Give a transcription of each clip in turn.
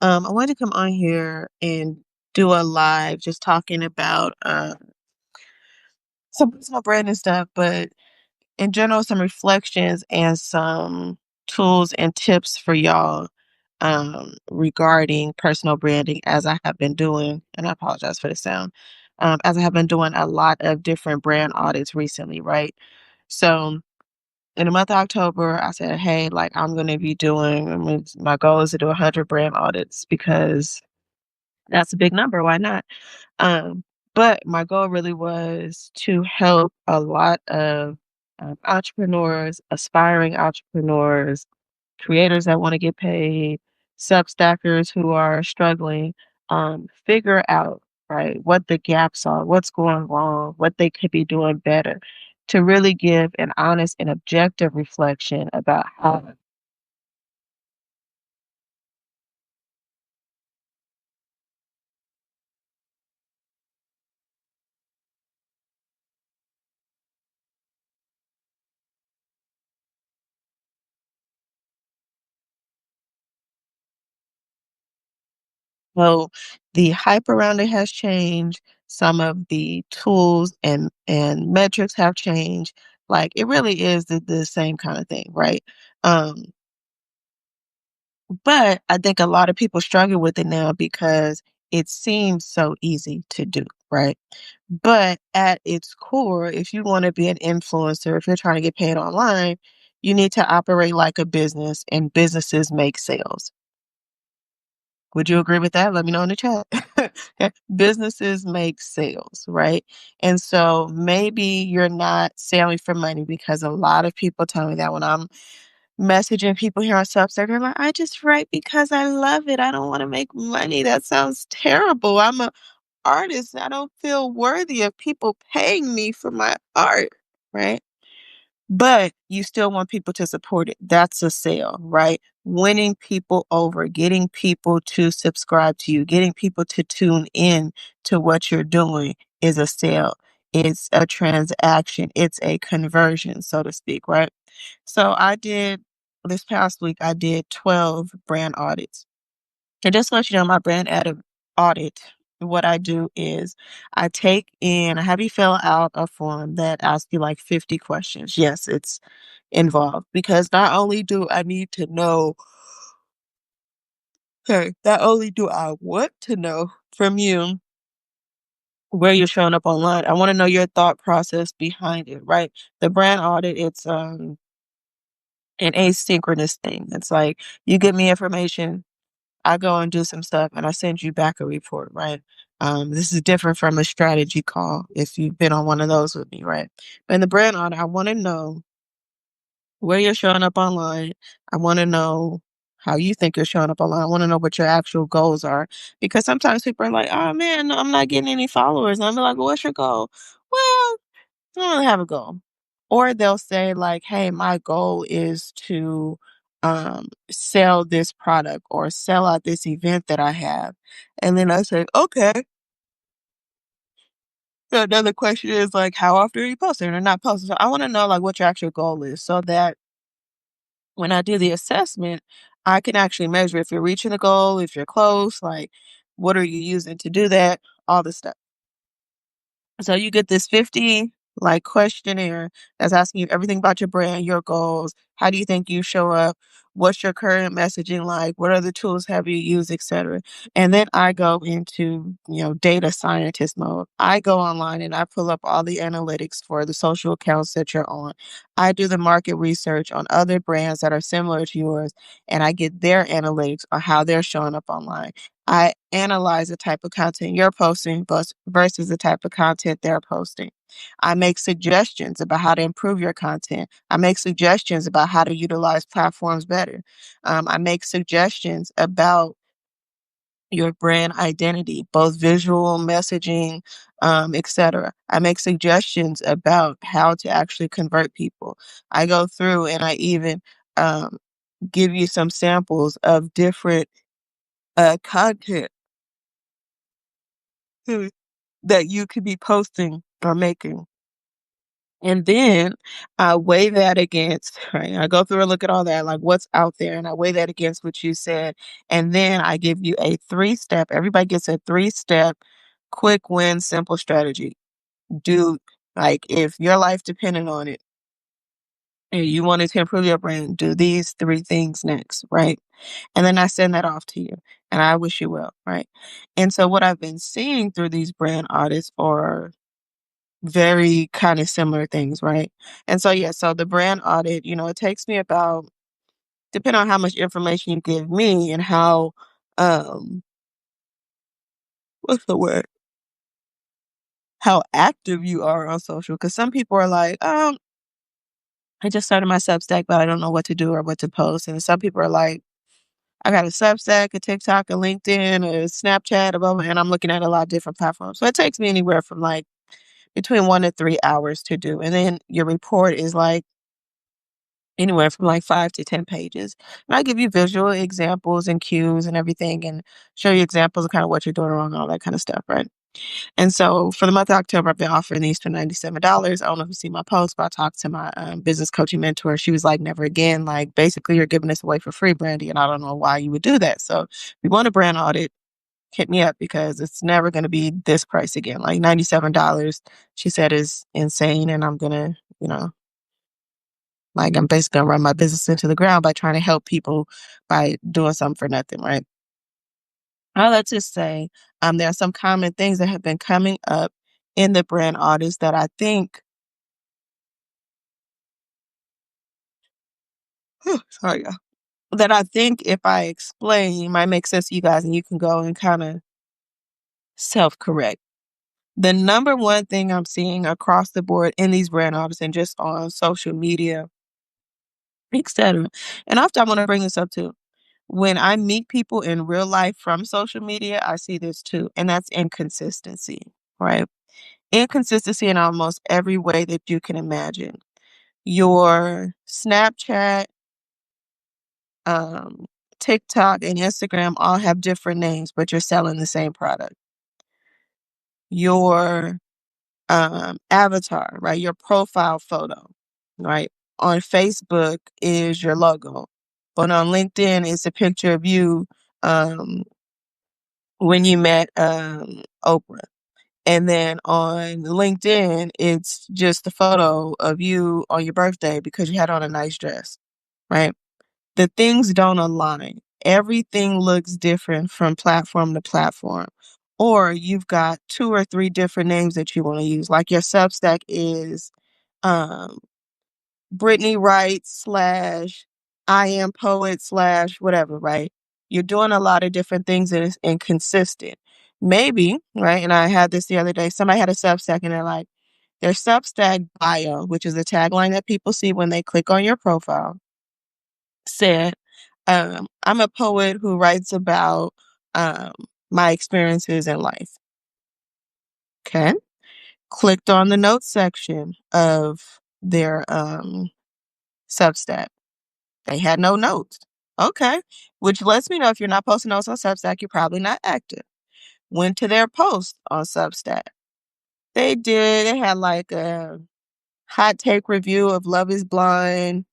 I wanted to come on here and do a live just talking about some personal brand and stuff, but in general, some reflections and some tools and tips for y'all regarding personal branding as I have been doing, and I apologize for the sound, as I have been doing a lot of different brand audits recently, right? So in the month of October, I said, hey, like I'm going to be doing, my goal is to do 100 brand audits because that's a big number. Why not? Um, but my goal really was to help a lot of entrepreneurs, aspiring entrepreneurs, creators that want to get paid, substackers who are struggling, figure out, right, what the gaps are, what's going wrong, what they could be doing better, to really give an honest and objective reflection about how. So the hype around it has changed. Some of the tools and metrics have changed. Like it really is the same kind of thing, right? Um, but I think a lot of people struggle with it now because it seems so easy to do, right? But at its core, if you want to be an influencer, if you're trying to get paid online, you need to operate like a business, and businesses make sales. Would you agree with that? Let me know in the chat. Okay. Businesses make sales, right? And so maybe you're not selling for money because a lot of people tell me that when I'm messaging people here on Substack, they're like, I just write because I love it. I don't want to make money. That sounds terrible. I'm an artist. I don't feel worthy of people paying me for my art, right? But you still want people to support it. That's a sale, right? Winning people over, getting people to subscribe to you, getting people to tune in to what you're doing is a sale. It's a transaction. It's a conversion, so to speak, right? So I did this past week, I did 12 brand audits. And just to let you know, my audit, what I do is I have you fill out a form that asks you like 50 questions. Yes, it's involved because not only do I need to know, okay, not only do I want to know from you where you're showing up online, I want to know your thought process behind it, right? The brand audit, it's an asynchronous thing. It's like you give me information, I go and do some stuff and I send you back a report, right? This is different from a strategy call if you've been on one of those with me, right? But in the brand audit, I want to know where you're showing up online. I want to know how you think you're showing up online. I want to know what your actual goals are. Because sometimes people are like, oh man, I'm not getting any followers. And I'm like, well, what's your goal? Well, I don't really have a goal. Or they'll say like, hey, my goal is to sell this product or sell out this event that I have. And then I say, okay. So another question is like, how often are you posting or not posting? So I want to know like what your actual goal is so that when I do the assessment, I can actually measure if you're reaching the goal, if you're close, like what are you using to do that, all this stuff. So you get this 50 like questionnaire that's asking you everything about your brand, your goals, how do you think you show up, what's your current messaging like, what other tools have you used, etc. And then I go into, data scientist mode. I go online and I pull up all the analytics for the social accounts that you're on. I do the market research on other brands that are similar to yours and I get their analytics on how they're showing up online. I analyze the type of content you're posting versus the type of content they're posting. I make suggestions about how to improve your content. I make suggestions about how to utilize platforms better. I make suggestions about your brand identity, both visual messaging, etc. I make suggestions about how to actually convert people. I go through and I even um, give you some samples of different content that you could be posting or making. And then I weigh that against, right? I go through and look at all that, like what's out there, and I weigh that against what you said. And then I give you a 3-step, everybody gets a 3-step quick win, simple strategy. Do like if your life depended on it and you wanted to improve your brand, do these 3 things next, right? And then I send that off to you and I wish you well, right? And so what I've been seeing through these brand audits are very kind of similar things, right? And so, yeah, so the brand audit, it takes me about, depending on how much information you give me and how, um, what's the word? How active you are on social. Because some people are like, I just started my Substack, but I don't know what to do or what to post. And some people are like, I got a Substack, a TikTok, a LinkedIn, a Snapchat, a blah, blah, and I'm looking at a lot of different platforms. So it takes me anywhere from like between 1 to 3 hours to do. And then your report is like anywhere from like 5 to 10 pages. And I give you visual examples and cues and everything and show you examples of kind of what you're doing wrong and all that kind of stuff, right? And so for the month of October, I've been offering these for $97. I don't know if you see my post, but I talked to my business coaching mentor. She was like, never again. Like, basically, you're giving this away for free, Brandy. And I don't know why you would do that. So if you want a brand audit, hit me up because it's never going to be this price again. Like $97, she said, is insane. And I'm going to, like I'm basically gonna run my business into the ground by trying to help people by doing something for nothing, right? All that to say, there are some common things that have been coming up in the brand audits that I think, sorry, y'all, that I think if I explain might make sense to you guys and you can go and kind of self-correct. The number one thing I'm seeing across the board in these brand audits and just on social media, etc. And often I want to bring this up too. When I meet people in real life from social media, I see this too, and that's inconsistency, right? Inconsistency in almost every way that you can imagine. Your Snapchat, um, TikTok, and Instagram all have different names, but you're selling the same product. Your avatar, right? Your profile photo, right? On Facebook is your logo, but on LinkedIn, it's a picture of you um, when you met Oprah. And then on LinkedIn, it's just the photo of you on your birthday because you had on a nice dress, right? The things don't align. Everything looks different from platform to platform. Or you've got 2 or 3 different names that you want to use. Like your Substack is um, Brittany Wright / I am poet / whatever, right? You're doing a lot of different things and it's inconsistent. Maybe, right? And I had this the other day. Somebody had a Substack and they're like, their Substack bio, which is a tagline that people see when they click on your profile, said, I'm a poet who writes about um, my experiences in life. Okay. Clicked on the notes section of their Substack. They had no notes. Okay. Which lets me know if you're not posting notes on Substack, you're probably not active. Went to their post on Substack. They had like a hot take review of Love is Blind.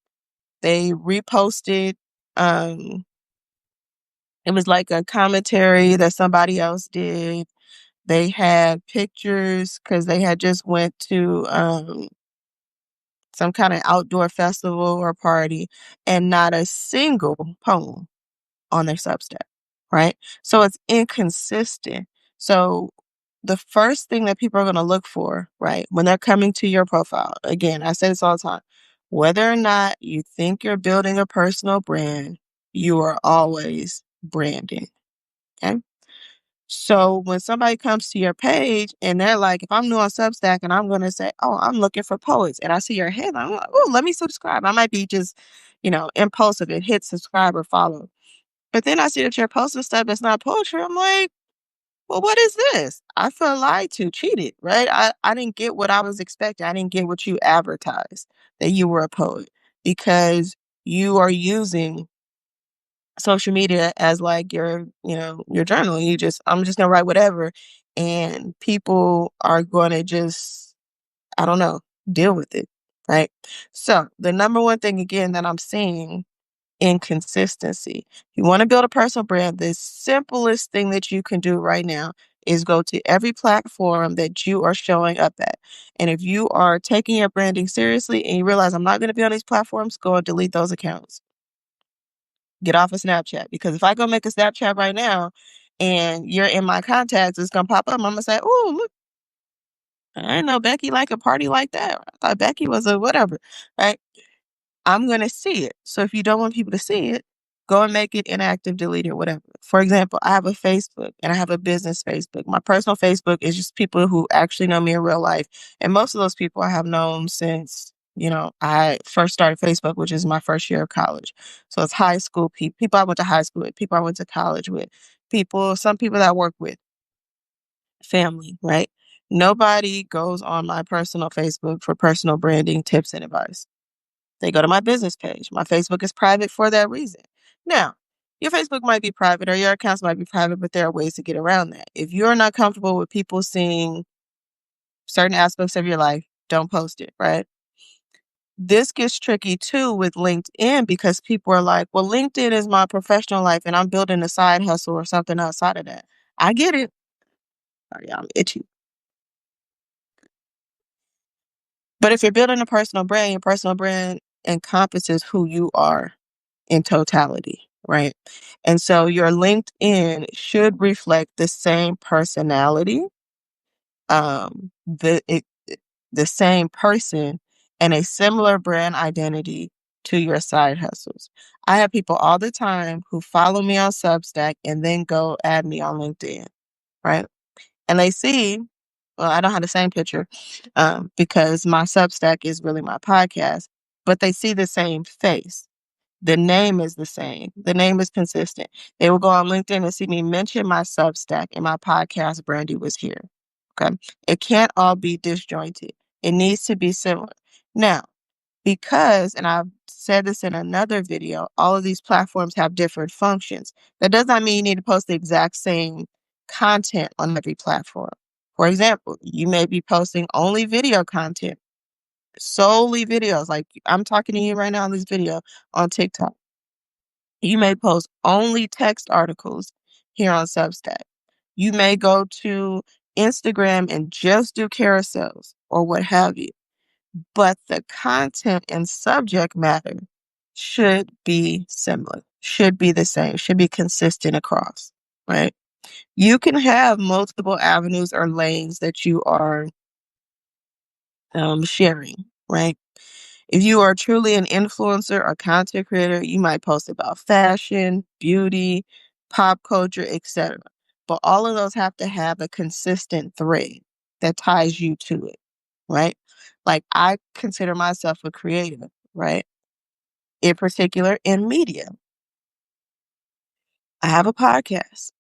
They reposted, um, it was like a commentary that somebody else did. They had pictures because they had just went to some kind of outdoor festival or party and not a single poem on their Substack, right? So it's inconsistent. So the first thing that people are going to look for, right, when they're coming to your profile, again, I say this all the time, whether or not you think you're building a personal brand, you are always branding. Okay. So when somebody comes to your page and they're like, if I'm new on Substack and I'm going to say, oh, I'm looking for poets, and I see your headline, I'm like, oh, let me subscribe. I might be just, impulsive and hit subscribe or follow. But then I see that you're posting stuff that's not poetry. I'm like, well, what is this? I feel lied to, cheated, right? I didn't get what I was expecting. I didn't get what you advertised, that you were a poet, because you are using social media as like your journal. I'm just gonna write whatever, and people are gonna just, I don't know. Deal with it, right? So the number one thing again that I'm seeing, inconsistency. You want to build a personal brand, the simplest thing that you can do right now is go to every platform that you are showing up at. And if you are taking your branding seriously and you realize I'm not going to be on these platforms, go and delete those accounts. Get off of Snapchat. Because if I go make a Snapchat right now and you're in my contacts, it's going to pop up. I'm going to say, oh, look, I didn't know Becky like a party like that. I thought Becky was a whatever, right? I'm going to see it. So if you don't want people to see it, go and make it inactive, delete it, whatever. For example, I have a Facebook and I have a business Facebook. My personal Facebook is just people who actually know me in real life. And most of those people I have known since, I first started Facebook, which is my first year of college. So it's high school people, people I went to high school with, people I went to college with, some people that I work with, family, right? Nobody goes on my personal Facebook for personal branding tips and advice. They go to my business page. My Facebook is private for that reason. Now, your Facebook might be private or your accounts might be private, but there are ways to get around that. If you're not comfortable with people seeing certain aspects of your life, don't post it, right? This gets tricky too with LinkedIn because people are like, well, LinkedIn is my professional life and I'm building a side hustle or something outside of that. I get it. Sorry, I'm itchy. But if you're building a personal brand, your personal brand encompasses who you are in totality, right? And so your LinkedIn should reflect the same personality, um, the it, the same person, and a similar brand identity to your side hustles. I have people all the time who follow me on Substack and then go add me on LinkedIn, right? And they see, well, I don't have the same picture because my Substack is really my podcast, but they see the same face. The name is the same. The name is consistent. They will go on LinkedIn and see me mention my Substack and my podcast, Brandy Was Here. Okay. It can't all be disjointed. It needs to be similar. Now, because, and I've said this in another video, all of these platforms have different functions. That does not mean you need to post the exact same content on every platform. For example, you may be posting only video content, solely videos. Like I'm talking to you right now on this video on TikTok. You may post only text articles here on Substack. You may go to Instagram and just do carousels or what have you. But the content and subject matter should be similar, should be the same, should be consistent across, right? You can have multiple avenues or lanes that you are sharing, right? If you are truly an influencer or content creator, you might post about fashion, beauty, pop culture, etc. But all of those have to have a consistent thread that ties you to it, right? Like I consider myself a creative, right? In particular in media. I have a podcast.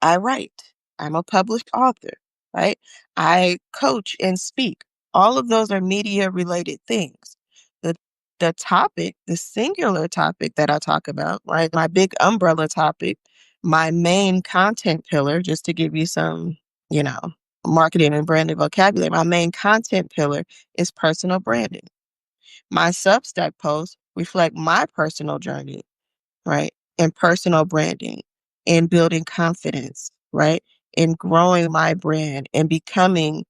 I write. I'm a published author, right? I coach and speak. All of those are media related things. The the topic, the singular topic that I talk about, right? My big umbrella topic, my main content pillar, just to give you some, you know, marketing and branding vocabulary, my main content pillar is personal branding. My Substack posts reflect my personal journey, right? And personal branding and building confidence, right? And growing my brand and becoming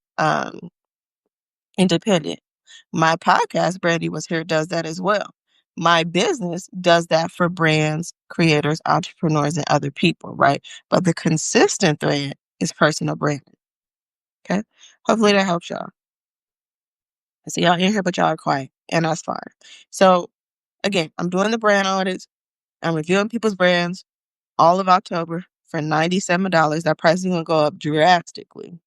independent. My podcast, Brandy Was Here, does that as well. My business does that for brands, creators, entrepreneurs, and other people, right? But the consistent thread is personal branding. Okay. Hopefully that helps y'all. I see y'all in here, but y'all are quiet, and that's fine. So again, I'm doing the brand audits. I'm reviewing people's brands all of October for $97. That price is going to go up drastically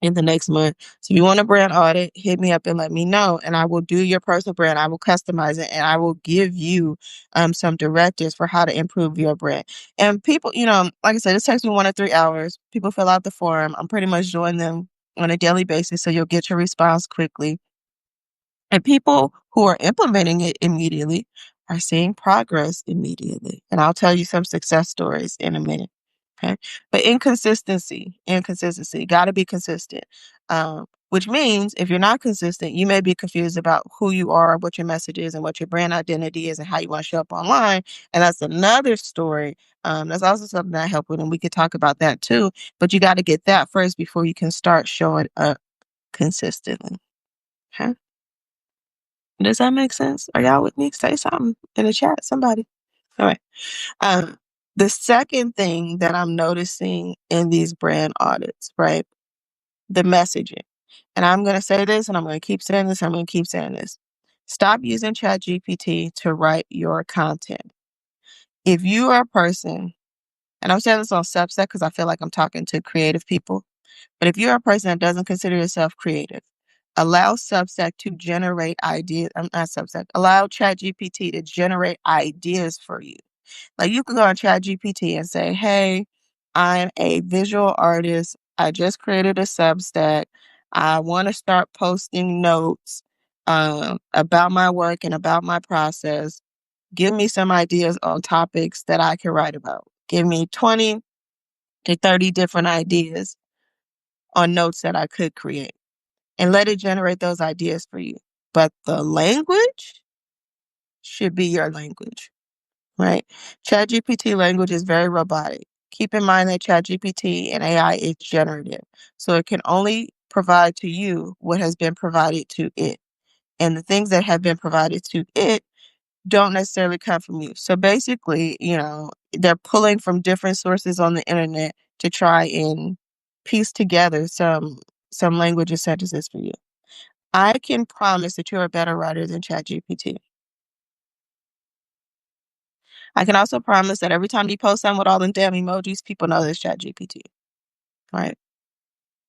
in the next month. So if you want a brand audit, hit me up and let me know, and I will do your personal brand. I will customize it, and I will give you some directives for how to improve your brand. And people, like I said, it takes me 1 to 3 hours. People fill out the form. I'm pretty much doing them on a daily basis, so you'll get your response quickly. And people who are implementing it immediately are seeing progress immediately. And I'll tell you some success stories in a minute. Okay. But inconsistency, got to be consistent. which means if you're not consistent, you may be confused about who you are, what your message is, and what your brand identity is, and how you want to show up online. And that's another story. That's also something I help with, and we could talk about that too. But you got to get that first before you can start showing up consistently. Okay? Does that make sense? Are y'all with me? Say something in the chat, somebody. All right. Um, the second thing that I'm noticing in these brand audits, right? The messaging. And I'm going to say this, and I'm going to keep saying this, I'm going to keep saying this. Stop using ChatGPT to write your content. If you are a person, and I'm saying this on Substack because I feel like I'm talking to creative people, but if you're a person that doesn't consider yourself creative, allow Substack to generate ideas. I'm not Substack. Allow ChatGPT to generate ideas for you. Like you can go on ChatGPT and say, hey, I'm a visual artist. I just created a Substack. I want to start posting notes about my work and about my process. Give me some ideas on topics that I can write about. Give me 20 to 30 different ideas on notes that I could create and let it generate those ideas for you. But the language should be your language. Right? ChatGPT language is very robotic. Keep in mind that ChatGPT and AI is generative, so it can only provide to you what has been provided to it. And the things that have been provided to it don't necessarily come from you. So basically, they're pulling from different sources on the internet to try and piece together some language and sentences for you. I can promise that you're a better writer than ChatGPT. I can also promise that every time you post something with all them damn emojis, people know that's ChatGPT. Right?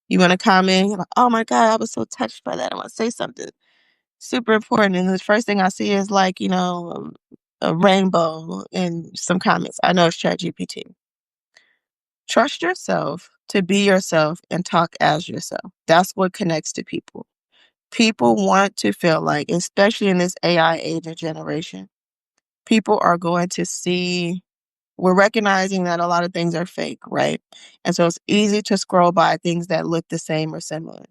You want to comment, you're like, oh my God, I was so touched by that. I want to say something super important. And the first thing I see is like, a rainbow and some comments. I know it's ChatGPT. Trust yourself to be yourself and talk as yourself. That's what connects to people. People want to feel like, especially in this AI agent generation, people are going to see. We're recognizing that a lot of things are fake, right? And so it's easy to scroll by things that look the same or similar.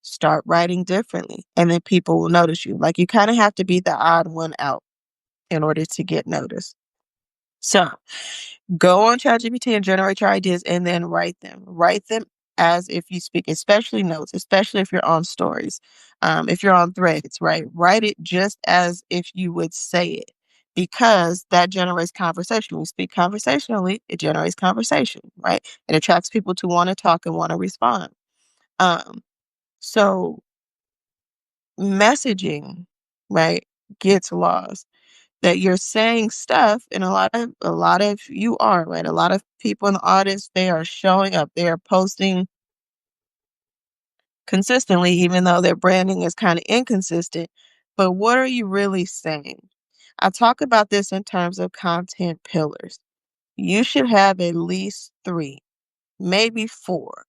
Start writing differently, and then people will notice you. Like you kind of have to be the odd one out in order to get noticed. So go on ChatGPT and generate your ideas and then write them. Write them as if you speak, especially notes, especially if you're on stories, if you're on threads, right? Write it just as if you would say it because that generates conversation. When you speak conversationally, it generates conversation, right? It attracts people to want to talk and want to respond. So messaging, right, gets lost that you're saying stuff and a lot of you are, right? A lot of people in the audience, they are showing up. They are posting consistently, even though their branding is kind of inconsistent. But what are you really saying? I talk about this in terms of content pillars. You should have at least 3, maybe 4,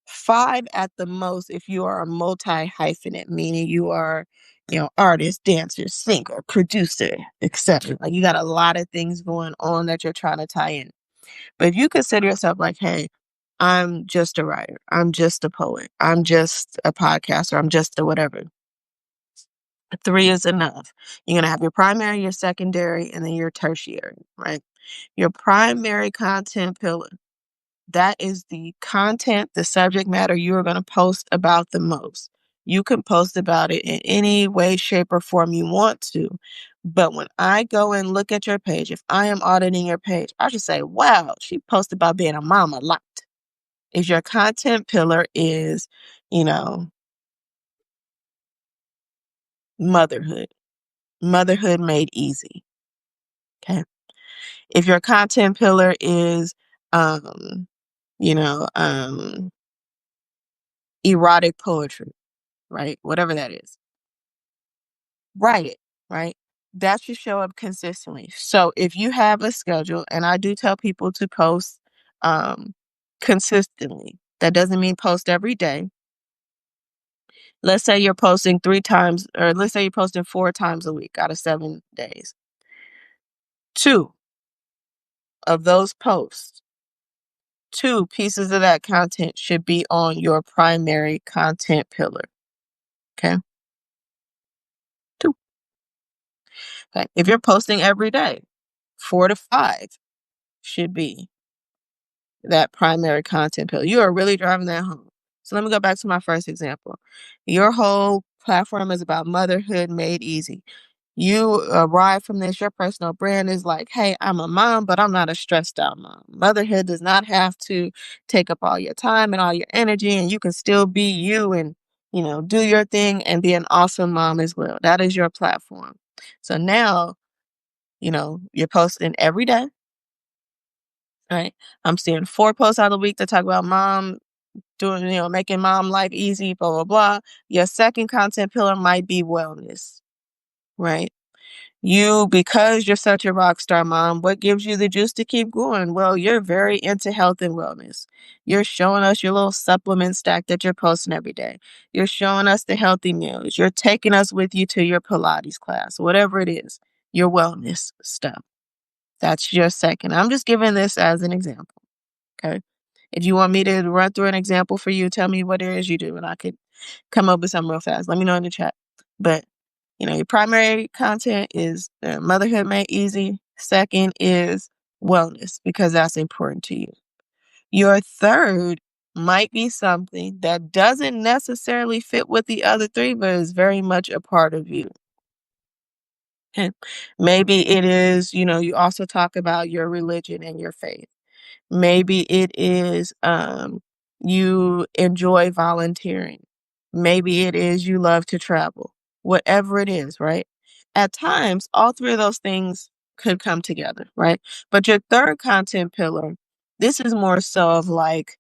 5 at the most if you are a multi-hyphenate, meaning you are, artist, dancer, singer, producer, etc. Like you got a lot of things going on that you're trying to tie in. But if you consider yourself like, hey, I'm just a writer, I'm just a poet, I'm just a podcaster, I'm just a whatever. 3 is enough. You're going to have your primary, your secondary, and then your tertiary, right? Your primary content pillar. That is the content, the subject matter you are going to post about the most. You can post about it in any way, shape, or form you want to. But when I go and look at your page, if I am auditing your page, I should say, wow, she posted about being a mom a lot. If your content pillar is, you know, motherhood, motherhood made easy. Okay. If your content pillar is, you know, um, erotic poetry, right? Whatever that is. Write it, right? That should show up consistently. So if you have a schedule, and I do tell people to post consistently, that doesn't mean post every day. Let's say you're posting 3 times, or let's say you're posting 4 times a week out of 7 days. 2 of those posts, 2 pieces of that content should be on your primary content pillar. Okay. Two. Okay. If you're posting every day, 4 to 5 should be that primary content pillar. You are really driving that home. So let me go back to my first example. Your whole platform is about motherhood made easy. You arrive from this, your personal brand is like, hey, I'm a mom, but I'm not a stressed out mom. Motherhood does not have to take up all your time and all your energy, and you can still be you and, do your thing and be an awesome mom as well. That is your platform. So now, you're posting every day, right? I'm seeing 4 posts out of the week that talk about mom doing, making mom life easy, blah, blah, blah. Your second content pillar might be wellness, right? Because you're such a rock star mom, what gives you the juice to keep going? Well, you're very into health and wellness. You're showing us your little supplement stack that you're posting every day. You're showing us the healthy meals. You're taking us with you to your Pilates class, whatever it is, your wellness stuff. That's your second. I'm just giving this as an example. Okay. If you want me to run through an example for you, tell me what it is you do, and I could come up with something real fast. Let me know in the chat. But your primary content is motherhood made easy. Second is wellness because that's important to you. Your third might be something that doesn't necessarily fit with the other three, but is very much a part of you. Okay. Maybe it is, you also talk about your religion and your faith. Maybe it is you enjoy volunteering. Maybe it is you love to travel. Whatever it is, right? At times, all three of those things could come together, right? But your third content pillar, this is more so of like,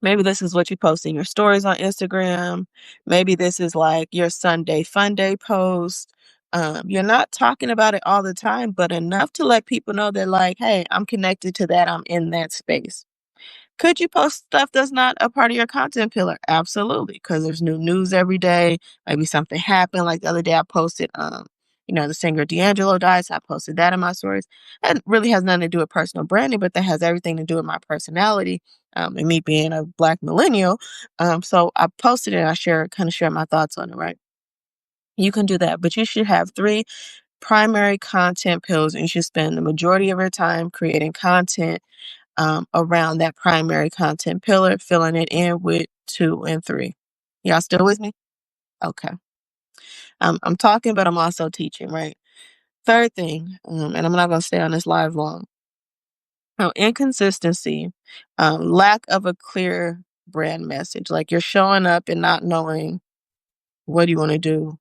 maybe this is what you post in your stories on Instagram. Maybe this is like your Sunday fun day post. You're not talking about it all the time, but enough to let people know that, like, hey, I'm connected to that. I'm in that space. Could you post stuff that's not a part of your content pillar? Absolutely, because there's new news every day. Maybe something happened. Like the other day, I posted, the singer D'Angelo died, so I posted that in my stories. That really has nothing to do with personal branding, but that has everything to do with my personality, and me being a Black millennial. So I posted it. And I share my thoughts on it. Right? You can do that, but you should have 3 primary content pillars, and you should spend the majority of your time creating content around that primary content pillar, filling it in with 2 and 3. Y'all still with me? Okay. I'm talking, but I'm also teaching, right? Third thing, and I'm not going to stay on this live long. Inconsistency, lack of a clear brand message. Like you're showing up and not knowing what do you want to do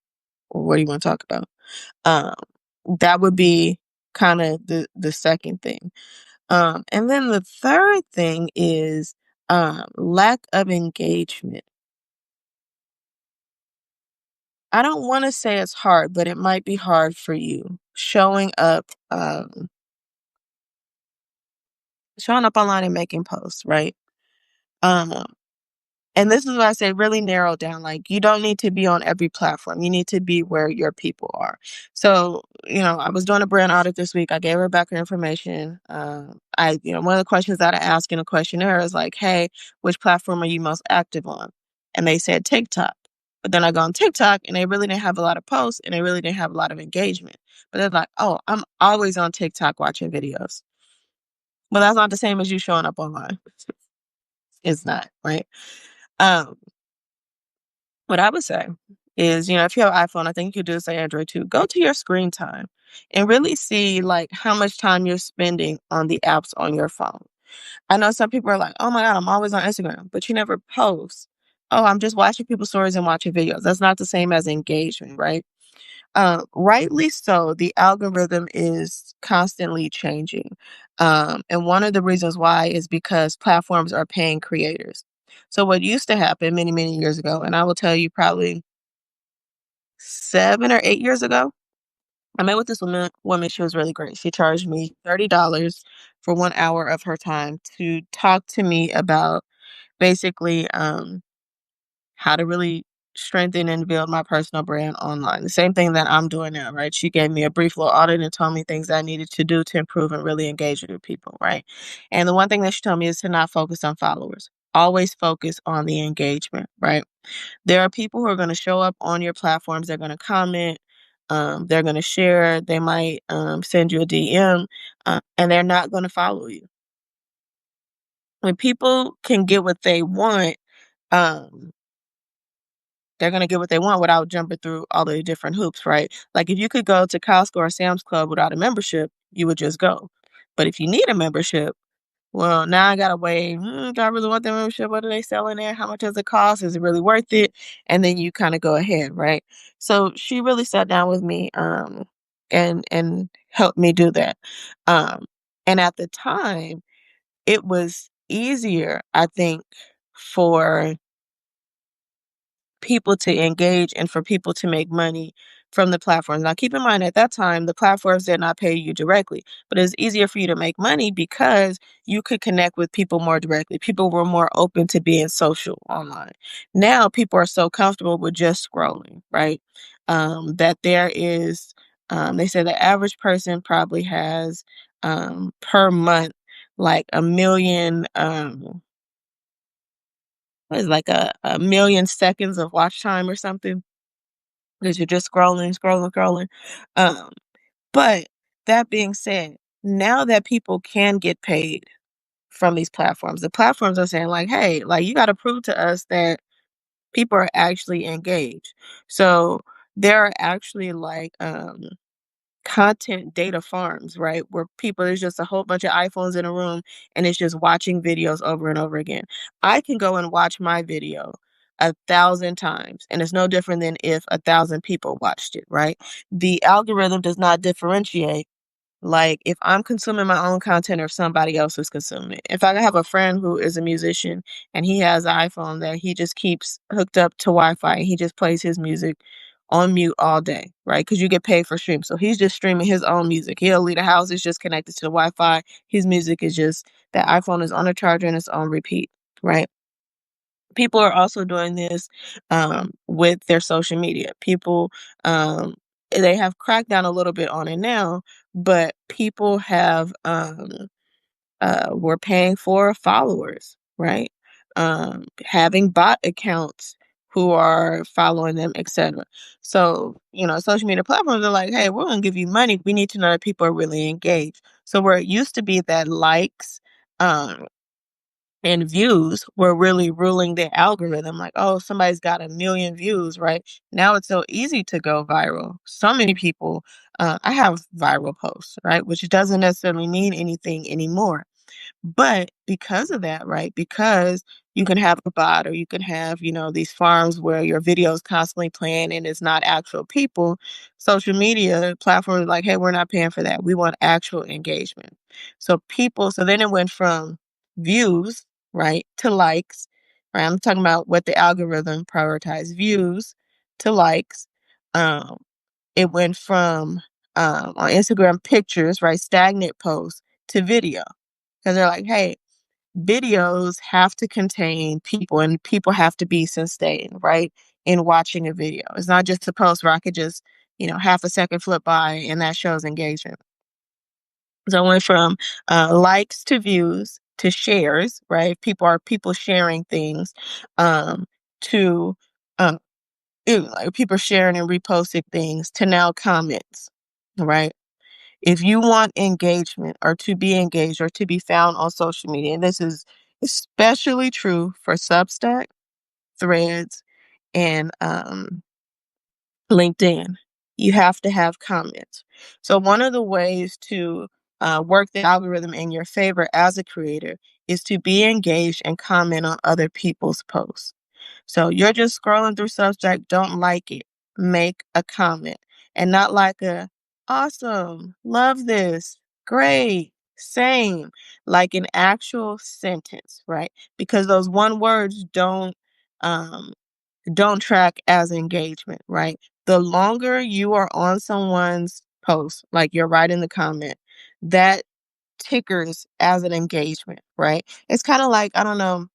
or what do you want to talk about. That would be kind of the second thing. And then the third thing is lack of engagement. I don't want to say it's hard, but it might be hard for you showing up online and making posts, right? Um, And this is why I say really narrow down. Like, you don't need to be on every platform. You need to be where your people are. So, I was doing a brand audit this week. I gave her back her information. One of the questions that I ask in a questionnaire is like, hey, which platform are you most active on? And they said TikTok. But then I go on TikTok and they really didn't have a lot of posts and they really didn't have a lot of engagement. But they're like, oh, I'm always on TikTok watching videos. Well, that's not the same as you showing up online. It's not, right? Um, What I would say is, if you have an iPhone, I think you could do say Android too. Go to your screen time and really see like how much time you're spending on the apps on your phone. I know some people are like, oh my God, I'm always on Instagram, but you never post. Oh, I'm just watching people's stories and watching videos. That's not the same as engagement, right? Rightly so, the algorithm is constantly changing. And one of the reasons why is because platforms are paying creators. So what used to happen many, many years ago, and I will tell you probably 7 or 8 years ago, I met with this woman. She was really great. She charged me $30 for 1 hour of her time to talk to me about basically how to really strengthen and build my personal brand online. The same thing that I'm doing now, right? She gave me a brief little audit and told me things I needed to do to improve and really engage with people, right? And the one thing that she told me is to not focus on followers. always focus on the engagement, right? There are people who are going to show up on your platforms. They're going to comment. They're going to share. They might send you a DM, and they're not going to follow you. When people can get what they want, um, they're going to get what they want without jumping through all the different hoops, right? Like if you could go to Costco or Sam's Club without a membership, you would just go. But if you need a membership, well, now I gotta weigh, do I really want the membership? What do they sell in there? How much does it cost? Is it really worth it? And then you kind of go ahead, right? So she really sat down with me, and helped me do that. Um, and at the time, it was easier, I think, for people to engage and for people to make money from the platforms. Now, keep in mind at that time, the platforms did not pay you directly, but it's easier for you to make money because you could connect with people more directly. People were more open to being social online. Now, people are so comfortable with just scrolling, right? That there is, they say the average person probably has per month like a million. What is like a million seconds of watch time or something because you're just scrolling, scrolling, scrolling. Um, but that being said, now that people can get paid from these platforms, the platforms are saying like, hey, like you got to prove to us that people are actually engaged. So there are actually like content data farms, right? Where people, there's just a whole bunch of iPhones in a room and it's just watching videos over and over again. I can go and watch my video 1,000 times and it's no different than if 1,000 people watched it, right? The algorithm does not differentiate like if I'm consuming my own content or if somebody else is consuming it. If I have a friend who is a musician and he has an iPhone that he just keeps hooked up to Wi-Fi and he just plays his music on mute all day, right? Because you get paid for stream. So he's just streaming his own music. He'll leave the house, it's just connected to the Wi-Fi. His music is just that iPhone is on a charger and it's on repeat, right? People are also doing this with their social media. People, they have cracked down a little bit on it now, but people have were paying for followers, right? Having bot accounts who are following them, etc. So, social media platforms are like, hey, we're gonna give you money. We need to know that people are really engaged. So where it used to be that likes, um, and views were really ruling the algorithm. Like, oh, somebody's got 1 million views, right? Now it's so easy to go viral. So many people, I have viral posts, right? Which doesn't necessarily mean anything anymore. But because of that, right? Because you can have a bot or you can have, these farms where your video is constantly playing and it's not actual people, social media platforms are like, hey, we're not paying for that. We want actual engagement. So then it went from views, right, to likes, right? I'm talking about what the algorithm prioritized views to likes. Um, it went from on Instagram pictures, right, stagnant posts to video because they're like, hey, videos have to contain people and people have to be sustained, right? In watching a video. It's not just a post where I could just, half a second flip by and that shows engagement. So I went from likes to views to shares, right? People sharing things, to um, like people sharing and reposting things to now comments, right? If you want engagement or to be engaged or to be found on social media, and this is especially true for Substack, Threads, and LinkedIn, you have to have comments. So, one of the ways to work the algorithm in your favor as a creator is to be engaged and comment on other people's posts. So you're just scrolling through Substack, don't like it, make a comment and not like a awesome, love this, great, same, like an actual sentence, right? Because those one words um don't track as engagement, right? The longer you are on someone's post, like you're writing the comment, that tickers as an engagement, right? It's kind of like, I don't know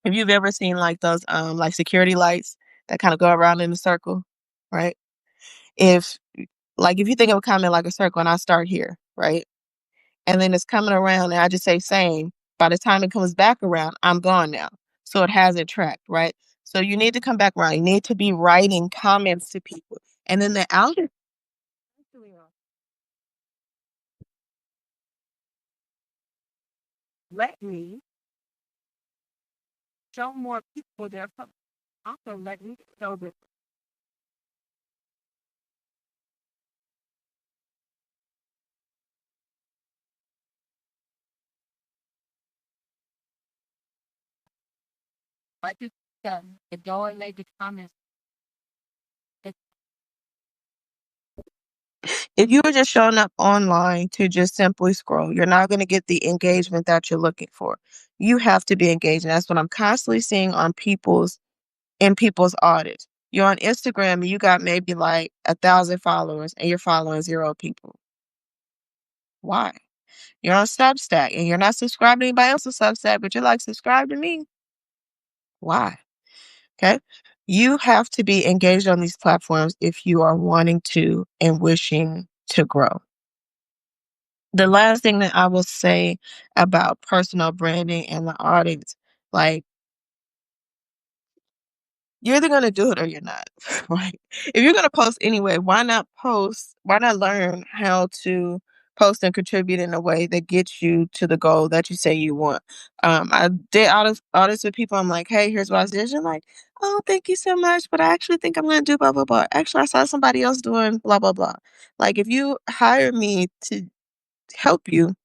if you've ever seen like those like security lights that kind of go around in a circle, right? If if you think of a comment like a circle and I start here, right? And then it's coming around and I just say same By the time it comes back around, I'm gone now. So it hasn't tracked, right? So you need to come back around. You need to be writing comments to people. And then the algorithm let me show more people their posts. Also let me show that like you said, if go and make the comments. If you were just showing up online to just simply scroll, you're not going to get the engagement that you're looking for. You have to be engaged. And that's what I'm constantly seeing on people's audits. You're on Instagram and you got maybe like 1,000 followers and you're following 0 people. Why? You're on Substack and you're not subscribed to anybody else's Substack, but you're like, subscribe to me. Why? Okay. You have to be engaged on these platforms if you are wanting to and wishing to grow. The last thing that I will say about personal branding and the audience, like, you're either gonna do it or you're not, right? If you're gonna post anyway, why not post? Why not learn how to post and contribute in a way that gets you to the goal that you say you want? I did audits with people. I'm like, hey, here's what I did. You're like, oh, thank you so much, but I actually think I'm gonna do blah blah blah. Actually, I saw somebody else doing blah blah blah. Like, if you hire me to help you,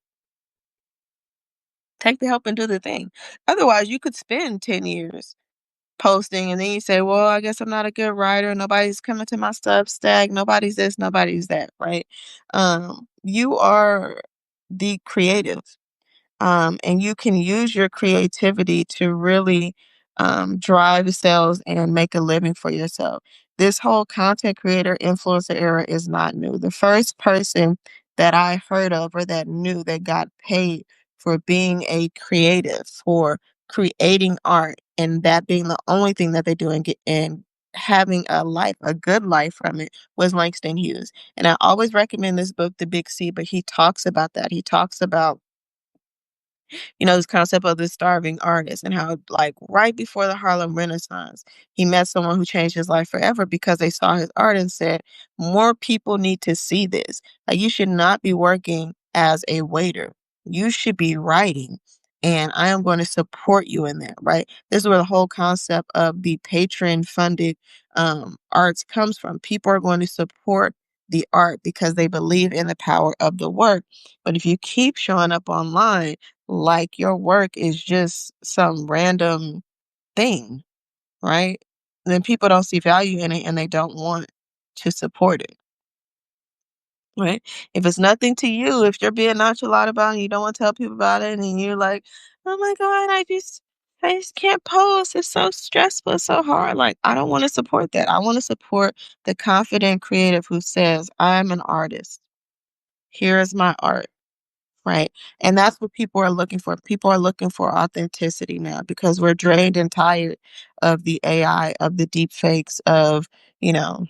take the help and do the thing. Otherwise, you could spend 10 years posting and then you say, well, I guess I'm not a good writer. Nobody's coming to my Substack. Nobody's this, nobody's that, right? You are the creative. And you can use your creativity to really drive sales and make a living for yourself. This whole content creator influencer era is not new. The first person that I heard of or that knew that got paid for being a creative, for creating art, and that being the only thing that they do and having a life, a good life from it, was Langston Hughes. And I always recommend this book, The Big C, but he talks about that. He talks about this concept of the starving artist and how, like, right before the Harlem Renaissance, he met someone who changed his life forever because they saw his art and said, more people need to see this. Like, you should not be working as a waiter. You should be writing. And I am going to support you in that, right? This is where the whole concept of the patron funded arts comes from. People are going to support the art because they believe in the power of the work. But if you keep showing up online, like your work is just some random thing, right? Then people don't see value in it and they don't want to support it, right? If it's nothing to you, if you're being nonchalant about it and you don't want to tell people about it and you're like, oh my God, I just can't post. It's so stressful, it's so hard. Like, I don't want to support that. I want to support the confident creative who says, I'm an artist. Here is my art. Right. And that's what people are looking for. People are looking for authenticity now because we're drained and tired of the AI, of the deep fakes, of, you know,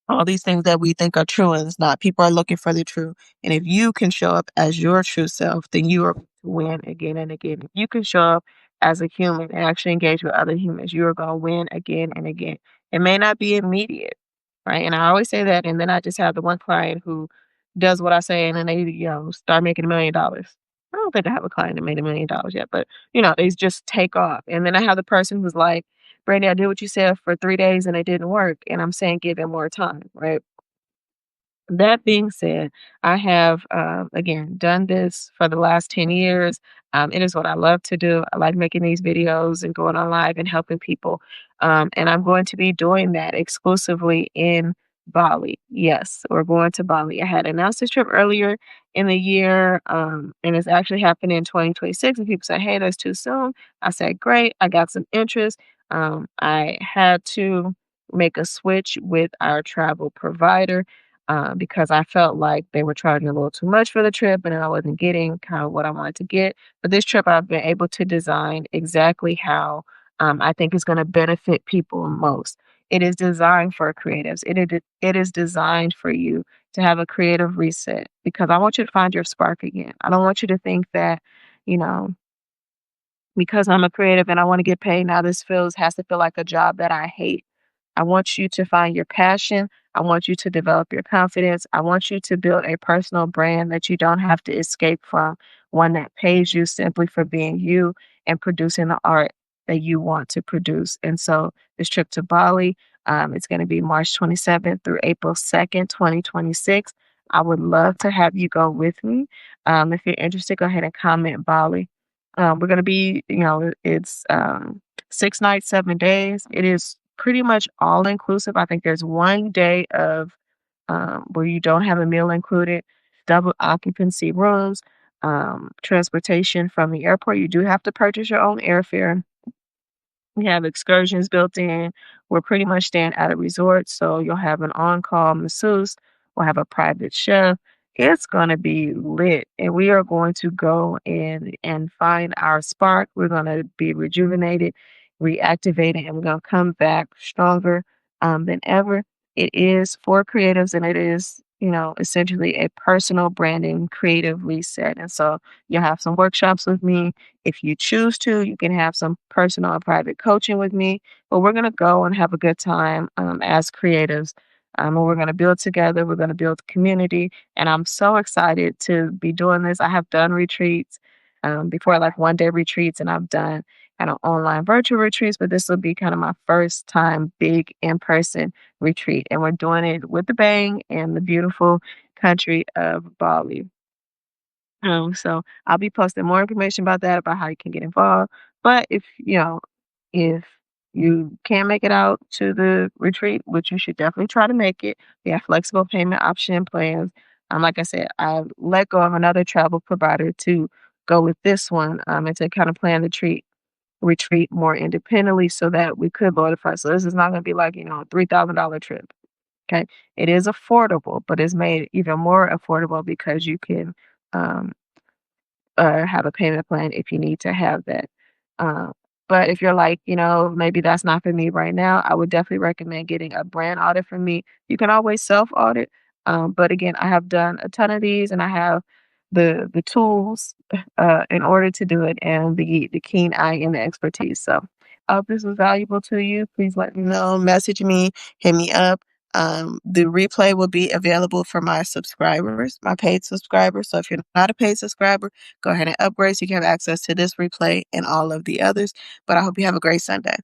all these things that we think are true and it's not. People are looking for the true. And if you can show up as your true self, then you are going to win again and again. If you can show up as a human and actually engage with other humans, you are going to win again and again. It may not be immediate, right? And I always say that. And then I just have the one client who does what I say and then they, start making $1 million. I don't think I have a client that made $1 million yet, but they just take off. And then I have the person who's like, Brandy, I did what you said for 3 days and it didn't work. And I'm saying give it more time, right? That being said, I have, again, done this for the last 10 years. It is what I love to do. I like making these videos and going on live and helping people. And I'm going to be doing that exclusively in Bali. Yes, we're going to Bali. I had announced this trip earlier in the year, and it's actually happening in 2026. And people said, hey, that's too soon. I said, great. I got some interest. I had to make a switch with our travel provider because I felt like they were charging a little too much for the trip and I wasn't getting kind of what I wanted to get. But this trip, I've been able to design exactly how I think is going to benefit people most. It is designed for creatives. It is designed for you to have a creative reset because I want you to find your spark again. I don't want you to think that you know, because I'm a creative and I want to get paid now, this feels has to feel like a job that I hate. I want you to find your passion. I want you to develop your confidence. I want you to build a personal brand that you don't have to escape from, one that pays you simply for being you and producing the art that you want to produce. And so this trip to Bali, it's going to be March 27th through April 2nd, 2026. I would love to have you go with me. If you're interested, go ahead and comment Bali. We're going to be, it's 6 nights, 7 days. It is pretty much all inclusive. I think there's one day of where you don't have a meal included, double occupancy rooms, transportation from the airport. You do have to purchase your own airfare. We have excursions built in. We're pretty much staying at a resort, so you'll have an on-call masseuse. We'll have a private chef. It's gonna be lit, and we are going to go in and find our spark. We're gonna be rejuvenated, reactivated, and we're gonna come back stronger than ever. It is for creatives, and it is, essentially a personal branding creative reset. And so you'll have some workshops with me if you choose to. You can have some personal and private coaching with me, but we're going to go and have a good time as creatives. And we're going to build together. We're going to build community. And I'm so excited to be doing this. I have done retreats before, like 1 day retreats, and I've done kind of online virtual retreats, but this will be kind of my first time big in person retreat. And we're doing it with the bang in the beautiful country of Bali. So I'll be posting more information about that, about how you can get involved. But if you can't make it out to the retreat, which you should definitely try to make it, we have flexible payment option plans. Like I said, I let go of another travel provider to go with this one, and to kind of plan the retreat more independently so that we could lower the price. So this is not going to be like, a $3,000 trip. Okay. It is affordable, but it's made even more affordable because you can um, have a payment plan if you need to have that. Um, but if you're like, maybe that's not for me right now, I would definitely recommend getting a brand audit from me. You can always self audit. But again, I have done a ton of these and I have the tools in order to do it and the keen eye and the expertise. So I hope this was valuable to you. Please let me know. Message me, hit me up. The replay will be available for my subscribers, my paid subscribers. So if you're not a paid subscriber, go ahead and upgrade so you can have access to this replay and all of the others. But I hope you have a great Sunday.